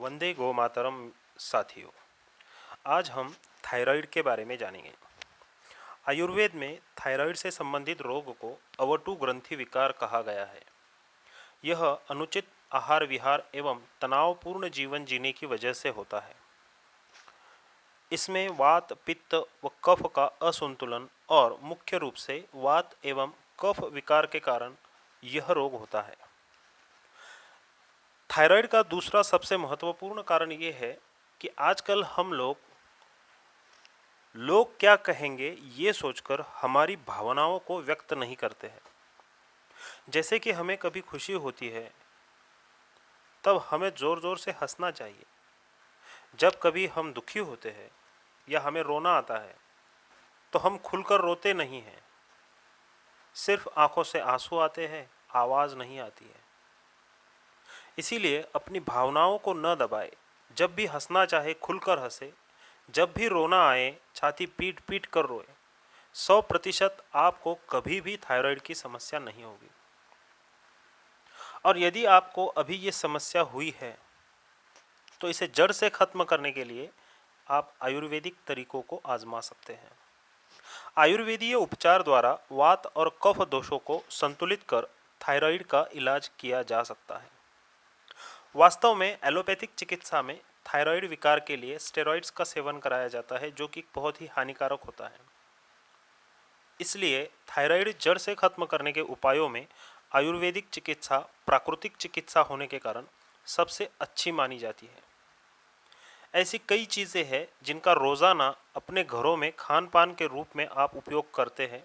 वंदे गो मातरम। साथियों, आज हम थायराइड के बारे में जानेंगे। आयुर्वेद में थायराइड से संबंधित रोग को अवटु ग्रंथि विकार कहा गया है। यह अनुचित आहार विहार एवं तनावपूर्ण जीवन जीने की वजह से होता है। इसमें वात, पित्त व कफ का असंतुलन और मुख्य रूप से वात एवं कफ विकार के कारण यह रोग होता है। थायराइड का दूसरा सबसे महत्वपूर्ण कारण यह है कि आजकल हम लोग क्या कहेंगे ये सोचकर हमारी भावनाओं को व्यक्त नहीं करते हैं। जैसे कि हमें कभी खुशी होती है तब हमें जोर जोर से हंसना चाहिए। जब कभी हम दुखी होते हैं या हमें रोना आता है तो हम खुलकर रोते नहीं हैं, सिर्फ आंखों से आंसू आते हैं, आवाज नहीं आती है। इसीलिए अपनी भावनाओं को न दबाए। जब भी हंसना चाहे खुलकर हंसे, जब भी रोना आए छाती पीट पीट कर रोए। 100% आपको कभी भी थायराइड की समस्या नहीं होगी। और यदि आपको अभी ये समस्या हुई है तो इसे जड़ से खत्म करने के लिए आप आयुर्वेदिक तरीकों को आजमा सकते हैं। आयुर्वेदीय उपचार द्वारा वात और कफ दोषों को संतुलित कर थायराइड का इलाज किया जा सकता है। वास्तव में एलोपैथिक चिकित्सा में थायराइड विकार के लिए स्टेरॉइड्स का सेवन कराया जाता है, जो कि बहुत ही हानिकारक होता है। इसलिए थायराइड जड़ से खत्म करने के उपायों में आयुर्वेदिक चिकित्सा प्राकृतिक चिकित्सा होने के कारण सबसे अच्छी मानी जाती है। ऐसी कई चीज़ें हैं जिनका रोज़ाना अपने घरों में खान पान के रूप में आप उपयोग करते हैं,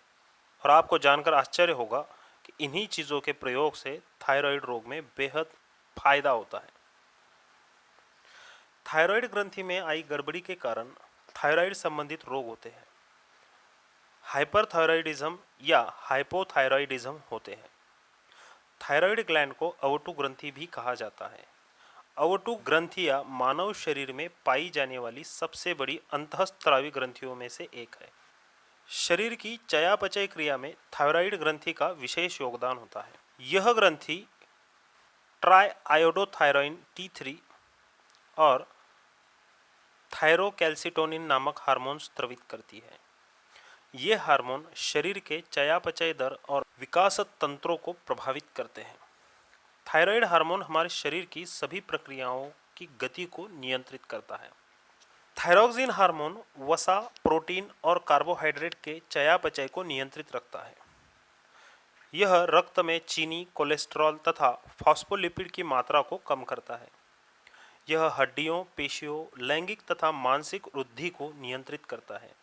और आपको जानकर आश्चर्य होगा कि इन्हीं चीज़ों के प्रयोग से थायराइड रोग में बेहद फायदा होता है। थायराइड ग्रंथि में आई गड़बड़ी के कारण थायराइड संबंधित रोग होते हैं। हाइपरथायराइडिज्म या हाइपोथायराइडिज्म होते हैं। थायराइड ग्लैंड को अवटु ग्रंथि भी कहा जाता है। अवटु ग्रंथियां मानव शरीर में पाई जाने वाली सबसे बड़ी अंतःस्त्रावी ग्रंथियों में से एक है। शरीर की चयापचय क्रिया में थायराइड ग्रंथि का विशेष योगदान होता है। यह ग्रंथि ट्राई आयोडोथायराइन T3 और थायरोकैल्सिटोनिन नामक हार्मोन स्रावित करती है। ये हार्मोन शरीर के चयापचय दर और विकास तंत्रों को प्रभावित करते हैं। थायराइड हार्मोन हमारे शरीर की सभी प्रक्रियाओं की गति को नियंत्रित करता है। थायरोक्सिन हार्मोन वसा, प्रोटीन और कार्बोहाइड्रेट के चयापचय को नियंत्रित रखता है। यह रक्त में चीनी, कोलेस्ट्रॉल तथा फॉस्फोलिपिड की मात्रा को कम करता है। यह हड्डियों, पेशियों, लैंगिक तथा मानसिक वृद्धि को नियंत्रित करता है।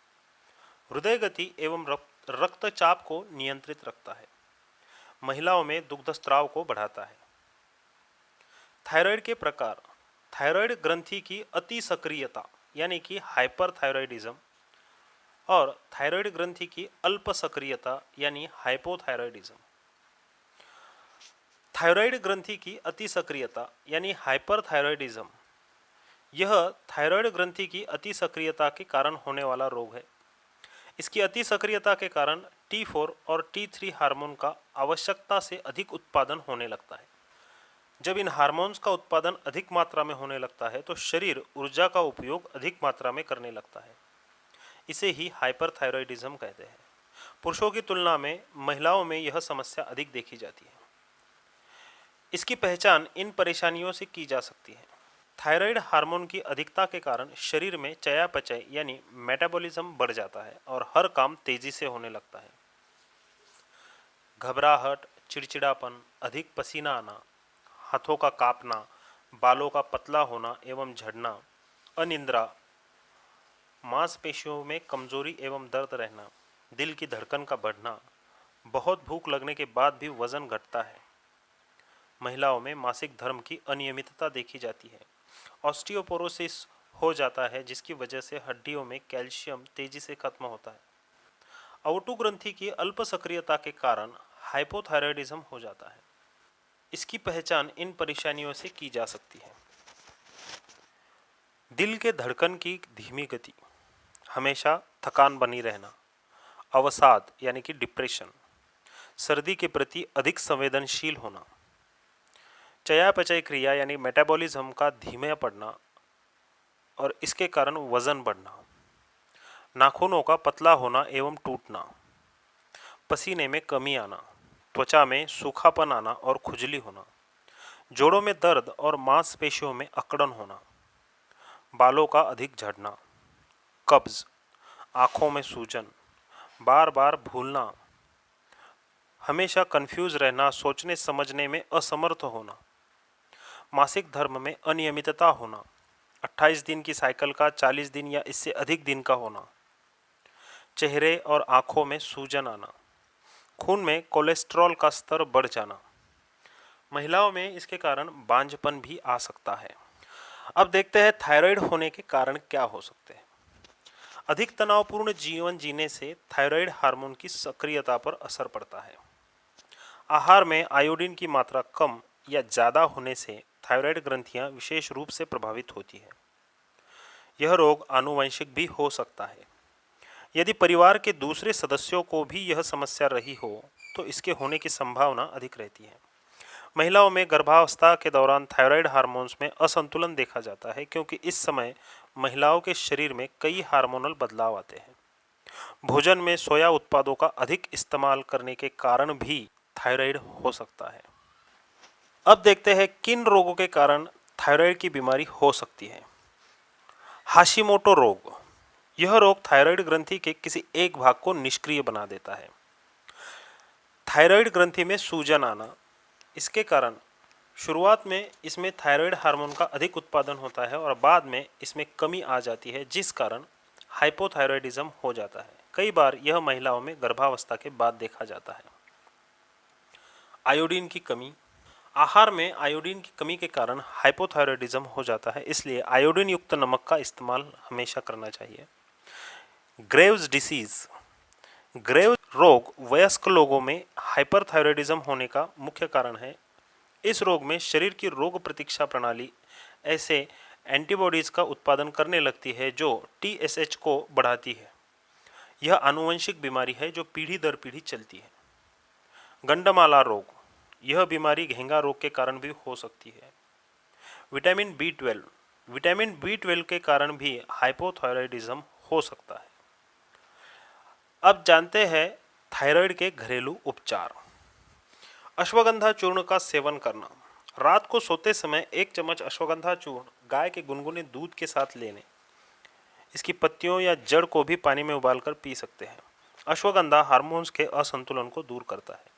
हृदय गति एवं रक्तचाप को नियंत्रित रखता है। महिलाओं में दुग्धस्राव को बढ़ाता है। थायराइड के प्रकार: थायराइड ग्रंथि की अति सक्रियता यानी कि हाइपरथायराइडिज्म और थायराइड ग्रंथि की अल्प सक्रियता यानी हाइपोथायराइडिज्म। थायराइड ग्रंथि की अति सक्रियता यानी हाइपरथायराइडिज्म यह थायराइड ग्रंथि की अति सक्रियता के कारण होने वाला रोग है। इसकी अति सक्रियता के कारण T4 और T3 हार्मोन का आवश्यकता से अधिक उत्पादन होने लगता है। जब इन हार्मोन्स का उत्पादन अधिक मात्रा में होने लगता है तो शरीर ऊर्जा का उपयोग अधिक मात्रा में करने लगता है। इसे ही हाइपरथायराइडिज्म कहते हैं। पुरुषों की तुलना में महिलाओं में यह समस्या अधिक देखी जाती है। इसकी पहचान इन परेशानियों से की जा सकती है। थायराइड हार्मोन की अधिकता के कारण शरीर में चयापचय यानी मेटाबॉलिज्म बढ़ जाता है और हर काम तेजी से होने लगता है। घबराहट, चिड़चिड़ापन, अधिक पसीना आना, हाथों का कांपना, बालों का पतला होना एवं झड़ना, अनिद्रा, मांसपेशियों में कमजोरी एवं दर्द रहना, दिल की धड़कन का बढ़ना, बहुत भूख लगने के बाद भी वजन घटता है। महिलाओं में मासिक धर्म की अनियमितता देखी जाती है। ऑस्टियोपोरोसिस हो जाता है, जिसकी वजह से हड्डियों में कैल्शियम तेजी से खत्म होता है। अवटु ग्रंथि की अल्प सक्रियता के कारण हाइपोथायराइडिज्म हो जाता है। इसकी पहचान इन परेशानियों से की जा सकती है। दिल के धड़कन की धीमी गति, हमेशा थकान बनी रहना, अवसाद यानी कि डिप्रेशन, सर्दी के प्रति अधिक संवेदनशील होना, चयापचय क्रिया यानी मेटाबॉलिज्म का धीमे पड़ना और इसके कारण वजन बढ़ना, नाखूनों का पतला होना एवं टूटना, पसीने में कमी आना, त्वचा में सूखापन आना और खुजली होना, जोड़ों में दर्द और मांसपेशियों में अकड़न होना, बालों का अधिक झड़ना, कब्ज, आँखों में सूजन, बार बार भूलना, हमेशा कंफ्यूज रहना, सोचने समझने में असमर्थ होना, मासिक धर्म में अनियमितता होना, 28 दिन की साइकिल का 40 दिन या इससे अधिक दिन का होना, चेहरे और आँखों में सूजन आना, खून में कोलेस्ट्रॉल का स्तर बढ़ जाना। महिलाओं में इसके कारण बांझपन भी आ सकता है। अब देखते हैं थायराइड होने के कारण क्या हो सकते हैं। अधिक तनावपूर्ण जीवन जीने से थायराइड हार्मोन की सक्रियता पर असर पड़ता है। आहार में आयोडीन की मात्रा कम या ज़्यादा होने से थायराइड ग्रंथियां विशेष रूप से प्रभावित होती है। यह रोग आनुवंशिक भी हो सकता है। यदि परिवार के दूसरे सदस्यों को भी यह समस्या रही हो तो इसके होने की संभावना अधिक रहती है। महिलाओं में गर्भावस्था के दौरान थायराइड हार्मोन्स में असंतुलन देखा जाता है क्योंकि इस समय महिलाओं के शरीर में कई हार्मोनल बदलाव आते हैं। भोजन में सोया उत्पादों का अधिक इस्तेमाल करने के कारण भी थायराइड हो सकता है। अब देखते हैं किन रोगों के कारण थायराइड की बीमारी हो सकती है। हाशिमोटो रोग, यह रोग थायराइड ग्रंथि के किसी एक भाग को निष्क्रिय बना देता है। थायराइड ग्रंथि में सूजन आना, इसके कारण शुरुआत में इसमें थायराइड हार्मोन का अधिक उत्पादन होता है और बाद में इसमें कमी आ जाती है जिस कारण हाइपोथायराइडिज्म हो जाता है। कई बार यह महिलाओं में गर्भावस्था के बाद देखा जाता है। आयोडीन की कमी, आहार में आयोडीन की कमी के कारण हाइपोथायराइडिज्म हो जाता है, इसलिए आयोडीन युक्त नमक का इस्तेमाल हमेशा करना चाहिए। ग्रेव्स डिसीज, ग्रेव्स रोग वयस्क लोगों में हाइपरथायराइडिज्म होने का मुख्य कारण है। इस रोग में शरीर की रोग प्रतिरक्षा प्रणाली ऐसे एंटीबॉडीज का उत्पादन करने लगती है जो TSH को बढ़ाती है। यह आनुवंशिक बीमारी है जो पीढ़ी दर पीढ़ी चलती है। गंडमाला रोग, यह बीमारी घेंगा रोग के कारण भी हो सकती है। विटामिन B12, विटामिन B12 के कारण भी हाइपोथायराइडिज्म हो सकता है। अब जानते हैं थायराइड के घरेलू उपचार। अश्वगंधा चूर्ण का सेवन करना, रात को सोते समय 1 चम्मच अश्वगंधा चूर्ण गाय के गुनगुने दूध के साथ लेने। इसकी पत्तियों या जड़ को भी पानी में उबालकर पी सकते हैं। अश्वगंधा हार्मोन्स के असंतुलन को दूर करता है।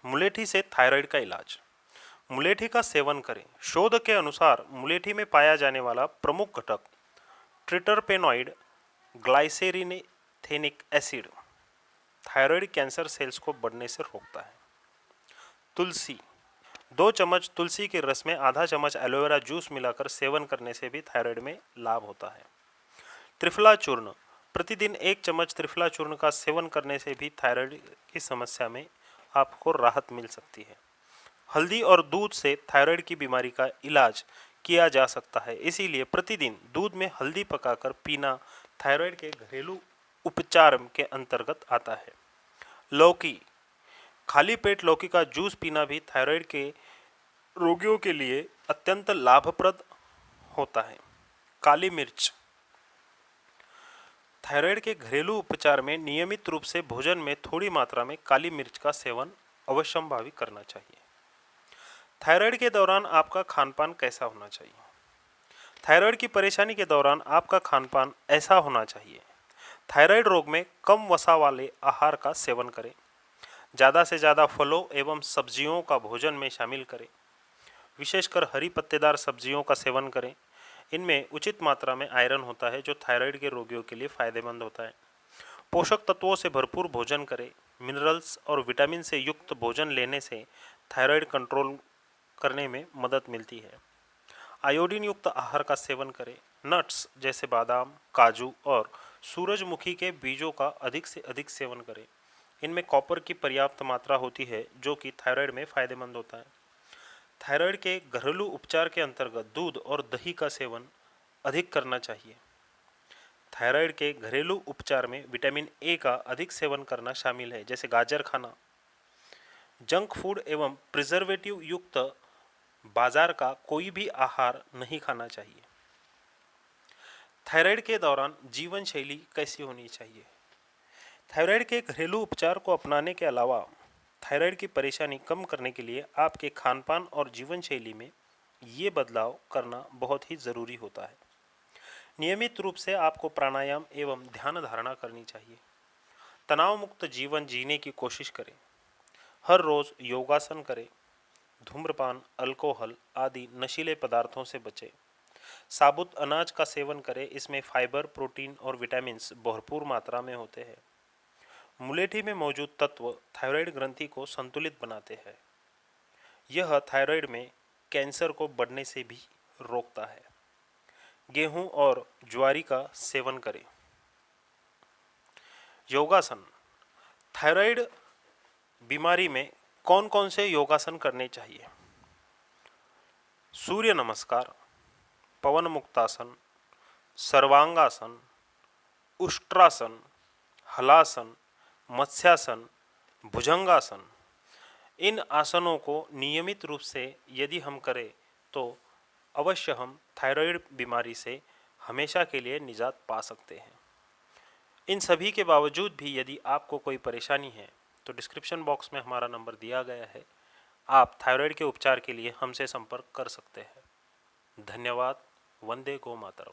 मुलेठी से थायराइड का इलाज, मुलेठी का सेवन करें। शोध के अनुसार मुलेठी में पाया जाने वाला प्रमुख घटक ट्रिटरपेनॉइड ग्लाइसेरिनेथेनिक एसिड थायराइड कैंसर सेल्स को बढ़ने से रोकता है। तुलसी, 2 चम्मच तुलसी के रस में आधा चम्मच एलोवेरा जूस मिलाकर सेवन करने से भी थायराइड में लाभ होता है। त्रिफला चूर्ण, प्रतिदिन 1 चम्मच त्रिफला चूर्ण का सेवन करने से भी थायराइड की समस्या में आपको राहत मिल सकती है। हल्दी और दूध से थायराइड की बीमारी का इलाज किया जा सकता है, इसीलिए प्रतिदिन दूध में हल्दी पकाकर पीना थायराइड के घरेलू उपचार के अंतर्गत आता है। लौकी, खाली पेट लौकी का जूस पीना भी थायराइड के रोगियों के लिए अत्यंत लाभप्रद होता है। काली मिर्च, थायराइड के घरेलू उपचार में नियमित रूप से भोजन में थोड़ी मात्रा में काली मिर्च का सेवन अवश्यंभावी करना चाहिए। थायराइड के दौरान आपका खानपान कैसा होना चाहिए। थायराइड की परेशानी के दौरान आपका खानपान ऐसा होना चाहिए। थायराइड रोग में कम वसा वाले आहार का सेवन करें। ज़्यादा से ज़्यादा फलों एवं सब्जियों का भोजन में शामिल करें। विशेषकर हरी पत्तेदार सब्जियों का सेवन करें। इनमें उचित मात्रा में आयरन होता है जो थायराइड के रोगियों के लिए फायदेमंद होता है। पोषक तत्वों से भरपूर भोजन करें। मिनरल्स और विटामिन से युक्त भोजन लेने से थायराइड कंट्रोल करने में मदद मिलती है। आयोडीन युक्त आहार का सेवन करें। नट्स जैसे बादाम, काजू और सूरजमुखी के बीजों का अधिक से अधिक सेवन करें। इनमें कॉपर की पर्याप्त मात्रा होती है जो कि थायराइड में फायदेमंद होता है। थायराइड के घरेलू उपचार के अंतर्गत दूध और दही का सेवन अधिक करना चाहिए। थायराइड के घरेलू उपचार में विटामिन ए का अधिक सेवन करना शामिल है, जैसे गाजर खाना। जंक फूड एवं प्रिजर्वेटिव युक्त बाजार का कोई भी आहार नहीं खाना चाहिए। थायराइड के दौरान जीवन शैली कैसी होनी चाहिए? थायराइड के घरेलू उपचार को अपनाने के अलावा थायराइड की परेशानी कम करने के लिए आपके खानपान और जीवन शैली में ये बदलाव करना बहुत ही ज़रूरी होता है। नियमित रूप से आपको प्राणायाम एवं ध्यान धारणा करनी चाहिए। तनाव मुक्त जीवन जीने की कोशिश करें। हर रोज़ योगासन करें। धूम्रपान, अल्कोहल आदि नशीले पदार्थों से बचें। साबुत अनाज का सेवन करें, इसमें फाइबर, प्रोटीन और विटामिन्स भरपूर मात्रा में होते हैं। मुलेठी में मौजूद तत्व थायराइड ग्रंथि को संतुलित बनाते हैं। यह थायराइड में कैंसर को बढ़ने से भी रोकता है। गेहूं और ज्वारी का सेवन करें। योगासन। थायराइड बीमारी में कौन कौन से योगासन करने चाहिए? सूर्य नमस्कार, पवन मुक्तासन, सर्वांगासन, उष्ट्रासन, हलासन, मत्स्यासन, भुजंगासन। इन आसनों को नियमित रूप से यदि हम करें तो अवश्य हम थायराइड बीमारी से हमेशा के लिए निजात पा सकते हैं। इन सभी के बावजूद भी यदि आपको कोई परेशानी है तो डिस्क्रिप्शन बॉक्स में हमारा नंबर दिया गया है। आप थायराइड के उपचार के लिए हमसे संपर्क कर सकते हैं। धन्यवाद। वंदे गो मातरम।